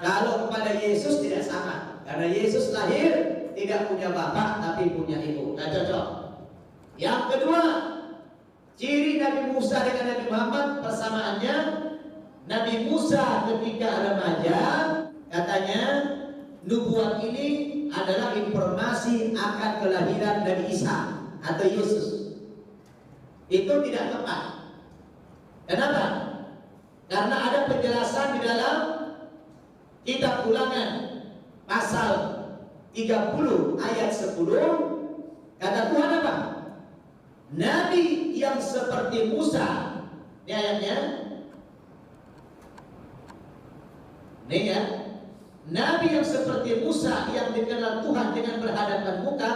Kalau kepada Yesus tidak sama, karena Yesus lahir tidak punya bapak tapi punya ibu. Nah, cocok. Yang kedua, ciri Nabi Musa dengan Nabi Muhammad persamaannya, Nabi Musa ketika remaja katanya nubuat ini adalah informasi akan kelahiran Nabi Isa atau Yesus. Itu tidak tepat. Kenapa? Karena ada penjelasan di dalam kitab Ulangan pasal 30 ayat 10. Kata Tuhan apa? Nabi yang seperti Musa. Ini ayatnya. Ini ya. Nabi yang seperti Musa yang dikenal Tuhan dengan berhadapan muka,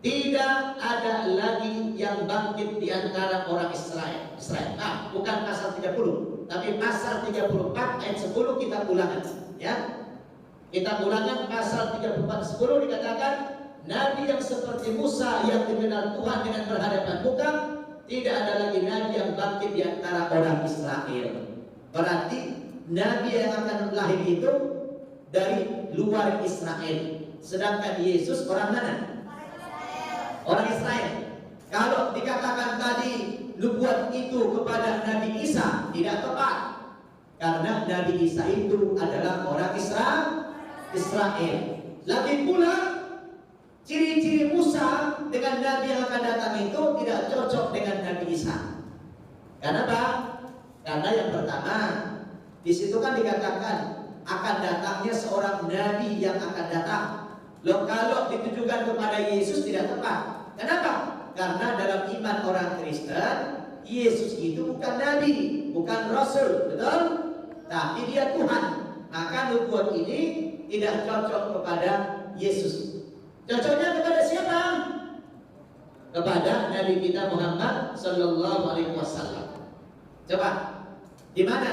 tidak ada lagi yang bangkit di antara orang Israel. Nah, bukan pasal 30, tapi pasal 34 ayat 10 kitab Ulangan, ya. Kitab Ulangan pasal 34 10 dikatakan, Nabi yang seperti Musa yang dikenal Tuhan dengan berhadapan muka, tidak ada lagi nabi yang bangkit di antara orang Israel. Berarti nabi yang akan lahir itu dari luar Israel. Sedangkan Yesus orang mana? Orang Israel. Kalau dikatakan tadi nubuat itu kepada Nabi Isa, tidak tepat. Karena Nabi Isa itu adalah orang Israel. Lagi pula ciri-ciri Musa dengan Nabi yang akan datang itu tidak cocok dengan Nabi Isa. Kenapa? Karena yang pertama, di situ kan dikatakan akan datangnya seorang Nabi yang akan datang. Loh, kalau ditujukan kepada Yesus tidak tepat. Kenapa? Karena dalam iman orang Kristen, Yesus itu bukan Nabi, bukan Rasul, betul? Tapi dia Tuhan. Maka nubuat ini tidak cocok kepada Yesus. Cocoknya kepada siapa? Kepada Nabi kita Muhammad Sallallahu Alaihi Wasallam. Coba, di mana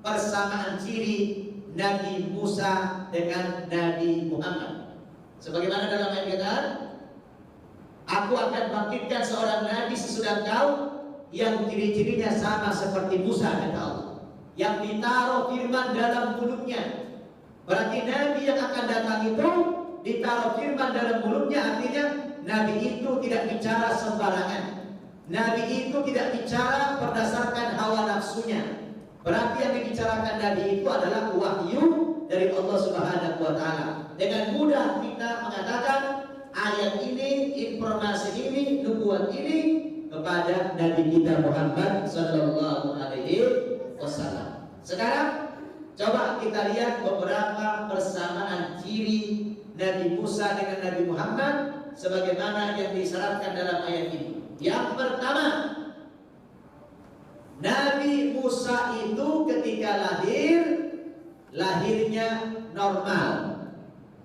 persamaan ciri Nabi Musa dengan Nabi Muhammad? Sebagaimana dalam ayat kata, aku akan bangkitkan seorang nabi sesudah kau yang ciri-cirinya sama seperti Musa, kata Allah, yang ditaruh firman dalam mulutnya. Berarti nabi yang akan datang itu ditaruh firman dalam mulutnya, artinya nabi itu tidak bicara sembarangan. Nabi itu tidak bicara berdasarkan hawa nafsunya. Berarti yang dibicarakan nabi itu adalah wahyu dari Allah Subhanahu wa taala. Dengan mudah kita mengatakan ayat ini, informasi ini, nubuat ini kepada Nabi kita Muhammad Sallallahu Alaihi Wasallam. Sekarang coba kita lihat beberapa persamaan ciri Nabi Musa dengan Nabi Muhammad sebagaimana yang disyaratkan dalam ayat ini. Yang pertama, Nabi Musa itu ketika lahirnya normal.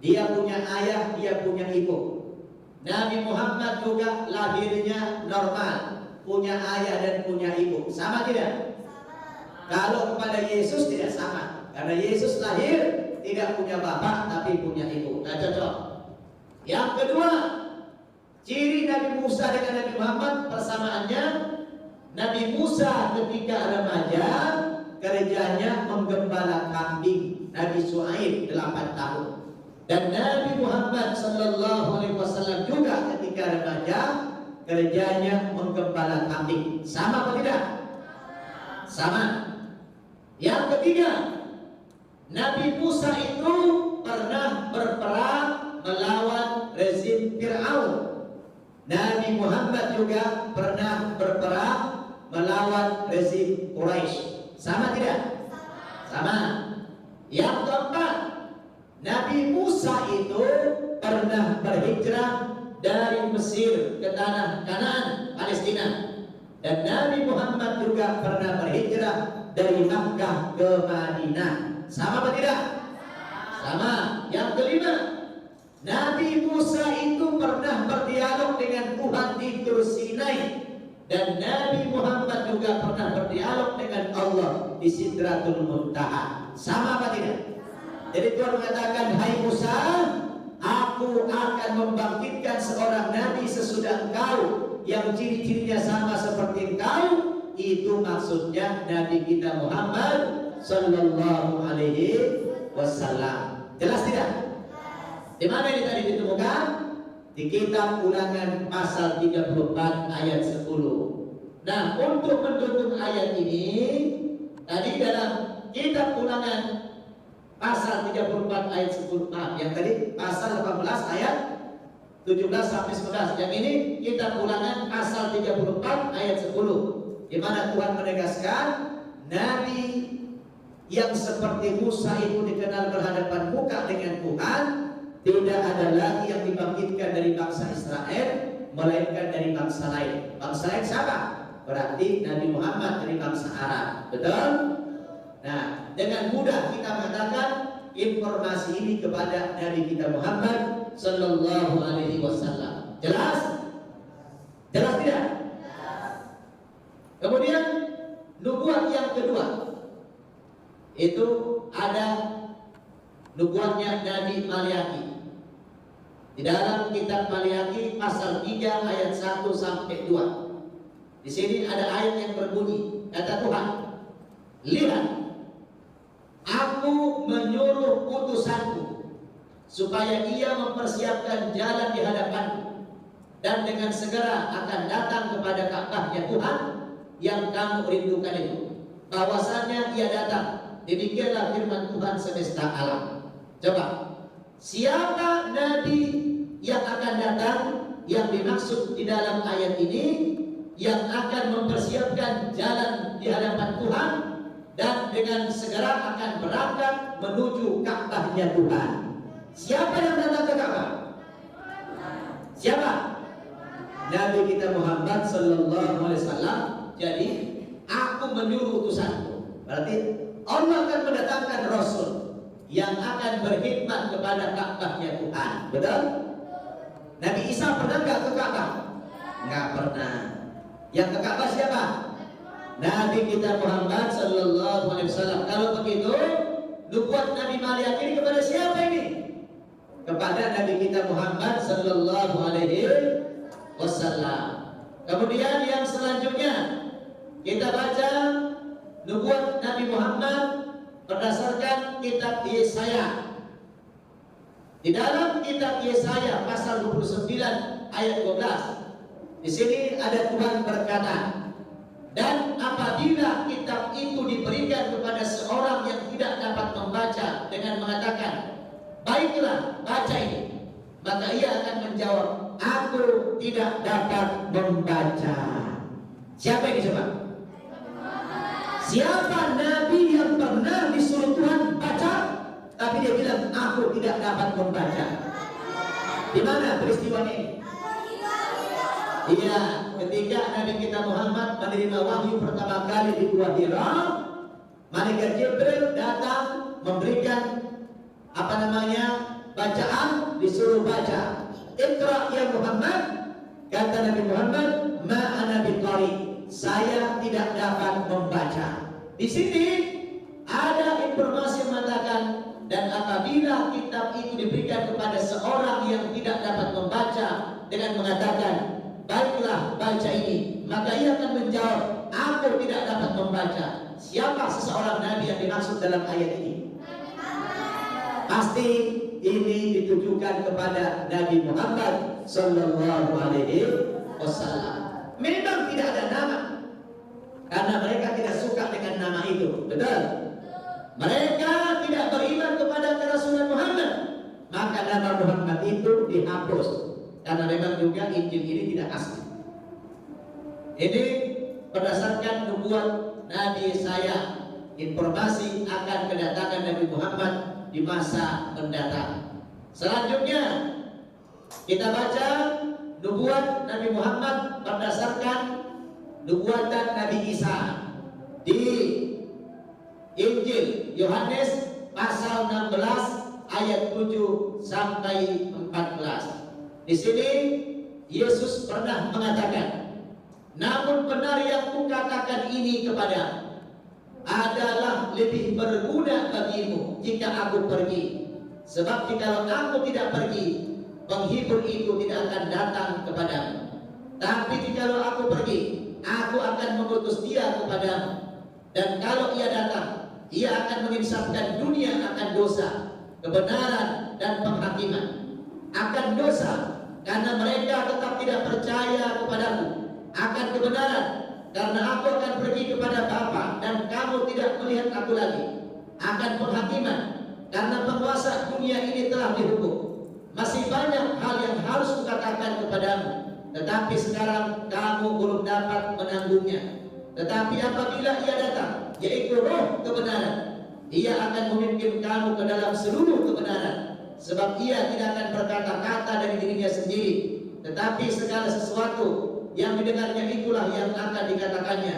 Dia punya ayah, dia punya ibu. Nabi Muhammad juga lahirnya normal, punya ayah dan punya ibu. Sama tidak? Sama. Kalau kepada Yesus tidak sama, karena Yesus lahir tidak punya bapak tapi punya ibu. Nah, cocok. Yang kedua, ciri Nabi Musa dengan Nabi Muhammad persamaannya, Nabi Musa ketika remaja kerjanya menggembala kambing. Nabi Shu'aib 8 tahun. Dan Nabi Muhammad Sallallahu Alaihi Wasallam juga ketika remaja kerjanya menggembala kambing. Sama atau tidak? Sama. Yang ketiga, Nabi Musa itu pernah berperang melawan rezim Fir'aun. Nabi Muhammad juga pernah berperang melawan rezim Quraisy. Sama tidak? Sama. Yang keempat, Nabi Musa itu pernah berhijrah dari Mesir ke tanah Kanaan, Palestina. Dan Nabi Muhammad juga pernah berhijrah dari Makkah ke Madinah. Sama apa tidak? Sama. Yang kelima, Nabi Musa itu pernah berdialog dengan Tuhan di Tur Sinai. Dan Nabi Muhammad juga pernah berdialog dengan Allah di Sidratul Muntaha. Sama apa tidak? Jadi Tuhan mengatakan, hai Musa, aku akan membangkitkan seorang nabi sesudah engkau yang ciri-cirinya sama seperti engkau. Itu maksudnya Nabi kita Muhammad Sallallahu Alaihi wasallam. Jelas tidak? Di mana ini tadi ditemukan? Di kitab Ulangan pasal 34 ayat 10. Nah, untuk mendukung ayat ini, tadi dalam kitab Ulangan pasal 34 ayat 10, yang tadi pasal 18 ayat 17 sampai 11. Yang ini kitab Ulangan pasal 34 ayat 10, di mana Tuhan menegaskan nabi yang seperti Musa itu dikenal berhadapan muka dengan Tuhan, tidak ada lagi yang dibangkitkan dari bangsa Israel melainkan dari bangsa lain. Bangsa lain siapa? Berarti Nabi Muhammad dari bangsa Arab. Betul? Nah, dengan mudah kita mengatakan informasi ini kepada Nabi kita Muhammad Sallallahu Alaihi Wasallam. Jelas? Jelas tidak? Kemudian nubuat yang kedua itu ada nubuatnya Nabi Malyaki. Di dalam kitab Malyaki pasal 3 ayat 1 sampai 2. Di sini ada ayat yang berbunyi, kata Tuhan, lihat, aku menyuruh utusanku supaya ia mempersiapkan jalan di hadapanmu, dan dengan segera akan datang kepada Ka'bahnya Tuhan yang kamu rindukan itu. Bahwasanya ia datang. Demikianlah firman Tuhan semesta alam. Coba, siapa nabi yang akan datang yang dimaksud di dalam ayat ini, yang akan mempersiapkan jalan di hadapan Tuhan dan dengan segera akan berangkat menuju Ka'bahnya Tuhan? Siapa yang datang ke Ka'bah? Siapa? Nabi kita Muhammad Sallallahu Alaihi Wasallam. Jadi aku menyuruh utusanku. Berarti Allah akan mendatangkan Rasul yang akan berkhidmat kepada Ka'bahnya Tuhan. Betul? Nabi Isa pernah nggak ke Ka'bah? Nggak pernah. Yang ke Ka'bah siapa? Nabi kita Muhammad Sallallahu Alaihi Wasallam. Kalau begitu, nubuat Nabi Maryam ini kepada siapa ini? Kepada Nabi kita Muhammad Sallallahu Alaihi Wasallam. Kemudian yang selanjutnya kita baca nubuat Nabi Muhammad berdasarkan kitab Yesaya. Di dalam kitab Yesaya pasal 29 ayat 12, di sini ada Tuhan berkata, dan apabila kitab itu diberikan kepada seorang yang tidak dapat membaca dengan mengatakan, baiklah baca ini, maka ia akan menjawab, aku tidak dapat membaca. Siapa ini coba? Siapa nabi yang pernah disuruh Tuhan baca, tapi dia bilang aku tidak dapat membaca? Di mana peristiwa ini? Iya, ketika Nabi kita Muhammad menerima wahyu pertama kali di Gua Hira, malaikat Jibril datang memberikan bacaan, disuruh baca. Iqra ya Muhammad, kata Nabi Muhammad, ma ana biqari, saya tidak dapat membaca. Di sini ada informasi mengatakan, dan apabila kitab itu diberikan kepada seorang yang tidak dapat membaca dengan mengatakan, baiklah baca ini, maka ia akan menjawab, aku tidak dapat membaca. Siapa seseorang nabi yang dimaksud dalam ayat ini? Pasti ini ditujukan kepada Nabi Muhammad Sallallahu Alaihi Wasallam. Memang tidak ada nama, karena mereka tidak suka dengan nama itu. Betul? Mereka tidak beriman kepada kerasulan Muhammad, maka nama Muhammad itu dihapus. Karena memang juga Injil ini tidak asli. Ini berdasarkan nubuat Nabi Yesaya, informasi akan kedatangan Nabi Muhammad di masa mendatang. Selanjutnya kita baca nubuat Nabi Muhammad berdasarkan nubuatan Nabi Isa di Injil Yohanes pasal 16 ayat 7 sampai 14. Di sini Yesus pernah mengatakan, namun benar yang kukatakan ini kepadamu adalah lebih berguna bagimu jika aku pergi. Sebab jikalau aku tidak pergi, penghibur itu tidak akan datang kepadamu. Tapi jikalau aku pergi, aku akan mengutus dia kepadamu. Dan kalau ia datang, Ia akan menginsafkan dunia akan dosa, kebenaran dan penghakiman. Akan dosa karena mereka tetap tidak percaya kepadaku. Akan kebenaran karena aku akan pergi kepada Bapa dan kamu tidak melihat aku lagi. Akan penghakiman karena penguasa dunia ini telah dihukum. Masih banyak hal yang harus kukatakan kepadamu, tetapi sekarang kamu belum dapat menanggungnya. Tetapi apabila ia datang, yaitu Roh kebenaran, Ia akan memimpin kamu ke dalam seluruh kebenaran. Sebab Ia tidak akan berkata-kata dari dirinya sendiri, tetapi segala sesuatu yang didengarnya itulah yang akan dikatakannya.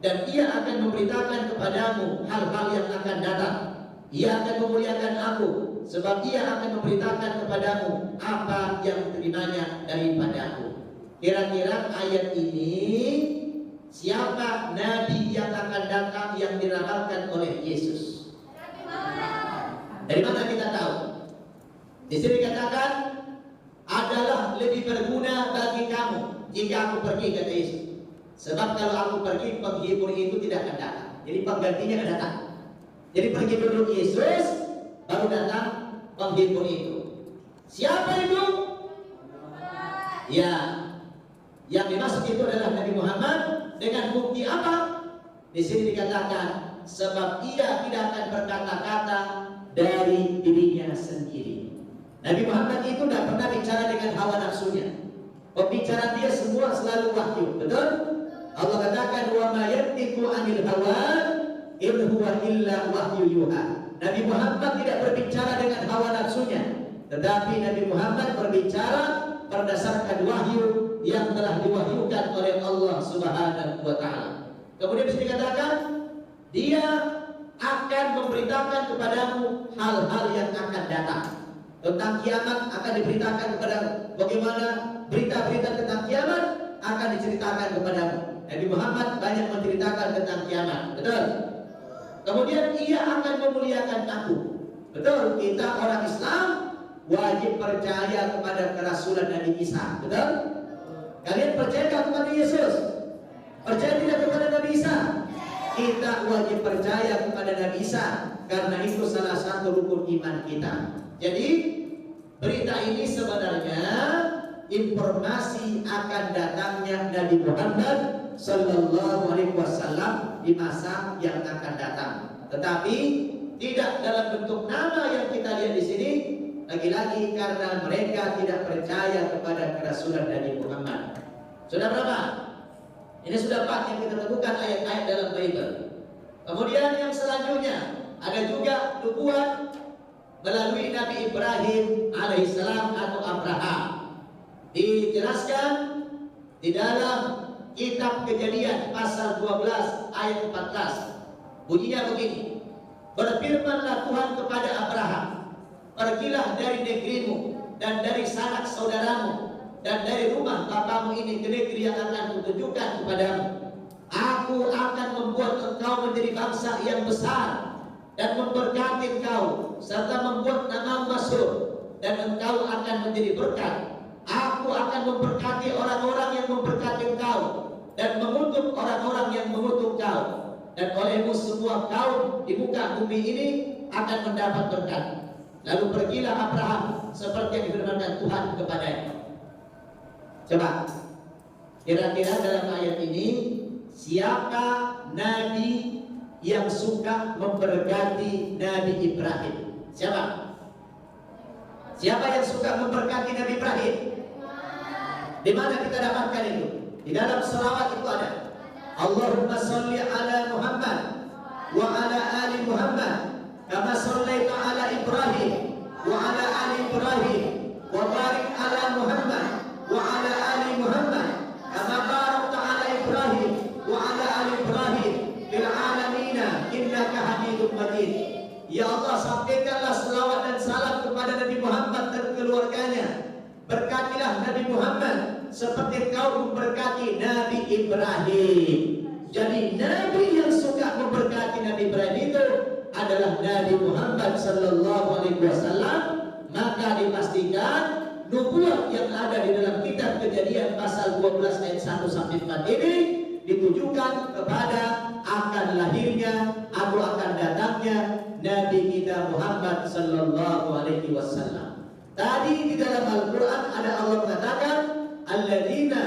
Dan Ia akan memberitakan kepadamu hal-hal yang akan datang. Ia akan memuliakan aku, sebab Ia akan memberitakan kepadamu apa yang diterimanya daripadaku. Kira-kira ayat ini, siapa nabi yang akan datang yang diramalkan oleh Yesus? Dari mana kita tahu? Di sini dikatakan adalah lebih berguna bagi kamu jika aku pergi, kata Yesus. Sebab kalau aku pergi, penghibur itu tidak akan datang. Jadi penggantinya akan datang. Jadi pergi dulu Yesus, baru datang penghibur itu. Siapa itu? Ya, yang dimaksud itu adalah Nabi Muhammad. Dengan bukti apa? Di sini dikatakan sebab Ia tidak akan berkata-kata dari dirinya sendiri. Nabi Muhammad itu tidak pernah bicara dengan hawa nafsunya. Pembicaraan dia semua selalu wahyu. Betul? Allah katakan wa ma yantiqu 'anil hawa in huwa illa wahyu yuha. Nabi Muhammad tidak berbicara dengan hawa nafsunya, tetapi Nabi Muhammad berbicara berdasarkan wahyu yang telah diwahyukan oleh Allah Subhanahu wa taala. Kemudian bisa dikatakan dia akan memberitakan kepadamu hal-hal yang akan datang. Tentang kiamat akan diberitakan kepadamu. Bagaimana berita-berita tentang kiamat akan diceritakan kepadamu. Nabi Muhammad banyak menceritakan tentang kiamat. Betul? Kemudian Ia akan memuliakan aku. Betul? Kita orang Islam wajib percaya kepada kerasulan Nabi Isa. Betul? Kalian percaya kepada Yesus? Percaya tidak kepada Nabi Isa? Kita wajib percaya kepada Nabi Isa, karena itu salah satu rukun iman kita. Jadi berita ini sebenarnya informasi akan datangnya Nabi Muhammad Sallallahu Alaihi Wasallam di masa yang akan datang. Tetapi tidak dalam bentuk nama yang kita lihat di sini. Lagi-lagi karena mereka tidak percaya kepada kerasulan Nabi Muhammad. Sudah berapa? Ini sudah 4 yang kita temukan ayat-ayat dalam Bible. Kemudian yang selanjutnya ada juga nubuat melalui Nabi Ibrahim alaihissalam atau Abraham. Dijelaskan di dalam kitab Kejadian pasal 12 ayat 14. Bunyinya begini. Berfirmanlah Tuhan kepada Abraham, pergilah dari negerimu dan dari sanak saudaramu dan dari rumah bapamu ini ke negeri yang akan kutunjukkan kepadamu. Aku akan membuat engkau menjadi bangsa yang besar dan memberkati engkau serta membuat namamu masyhur, dan engkau akan menjadi berkat. Aku akan memberkati orang-orang yang memberkati engkau dan mengutuk orang-orang yang mengutuk engkau, dan olehmu semua kaum di muka bumi ini akan mendapat berkat. Lalu pergilah Abraham seperti yang difirmankan Tuhan kepadanya. Coba, kira-kira dalam ayat ini siapa nabi yang suka memberkati Nabi Ibrahim? Siapa? Siapa yang suka memberkati Nabi Ibrahim? Di mana kita dapatkan itu? Di dalam selawat itu ada. Allahumma salli ala Muhammad wa ala ali Muhammad kama sallaita ala Ibrahim wa ala ali Ibrahim wa barik ala Muhammad wa ala ali Muhammad kama barakta ala Ibrahim wa ala ali Ibrahim fil alamin innaka Hamidum Majid. Ya Allah, sampaikanlah selawat dan salam kepada Nabi Muhammad dan keluarganya. Berkatilah Nabi Muhammad seperti kau memberkati Nabi Ibrahim. Jadi Nabi yang suka memberkati Nabi Ibrahim itu adalah Nabi Muhammad Sallallahu Alaihi Wasallam. Maka dipastikan nubuat yang ada di dalam kitab Kejadian pasal 12 ayat 1 sampai 4 ini ditujukan kepada akan lahirnya atau akan datangnya Nabi kita Muhammad sallallahu alaihi wasallam. Tadi di dalam Al-Quran ada Allah mengatakan alladzina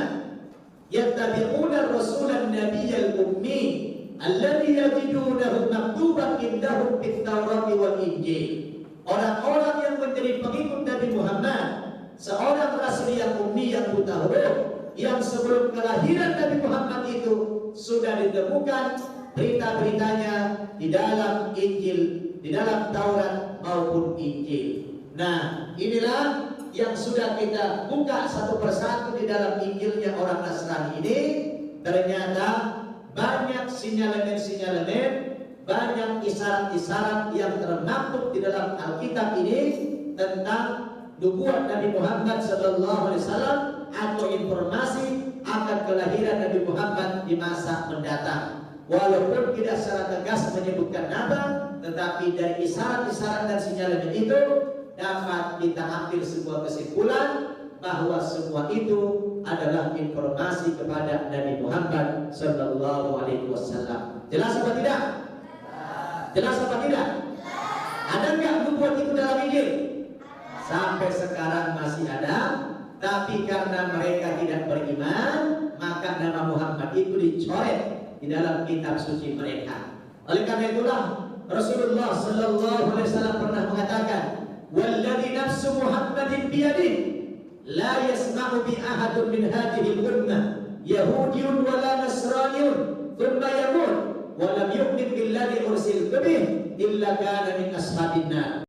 yattabi'una ar-rasulan nabiyyal ummi alladzi yajidunahu maktuban indahum fit Taurati wal Injil. Orang-orang yang menjadi pengikut Nabi Muhammad, seorang rasul yang ummi yang buta huruf, yang sebelum kelahiran Nabi Muhammad itu sudah ditemukan berita-beritanya di dalam Injil, di dalam Taurat maupun Injil. Nah, inilah yang sudah kita buka satu persatu di dalam Injilnya orang Nasrani ini. Ternyata banyak sinyalemen-sinyalemen, banyak isyarat-isyarat yang termaktub di dalam Alkitab ini tentang nubuat Nabi Muhammad sallallahu alaihi wasallam atau informasi akan kelahiran Nabi Muhammad di masa mendatang. Walaupun tidak secara tegas menyebutkan nama, tetapi dari isyarat-isyarat dan sinyalemen itu dapat kita ambil sebuah kesimpulan bahwa semua itu adalah informasi kepada Nabi Muhammad sallallahu alaihi wasallam. Jelas apa tidak? Jelas apa tidak? Ada enggak nubuat itu dalam Injil? Sampai sekarang masih ada, tapi karena mereka tidak beriman, maka nama Muhammad itu dicoret di dalam kitab suci mereka. Oleh karena itulah Rasulullah sallallahu alaihi wasallam pernah mengatakan, "Walladzi nafsu Muhammadin biyadihi la yasma'u bi ahadun min hadhihi al-ummah yahudiyyun wala nasraniyyun thumma yamut wa lam yu'min billadzi ursiltu bihi illa kana min ashabin nar."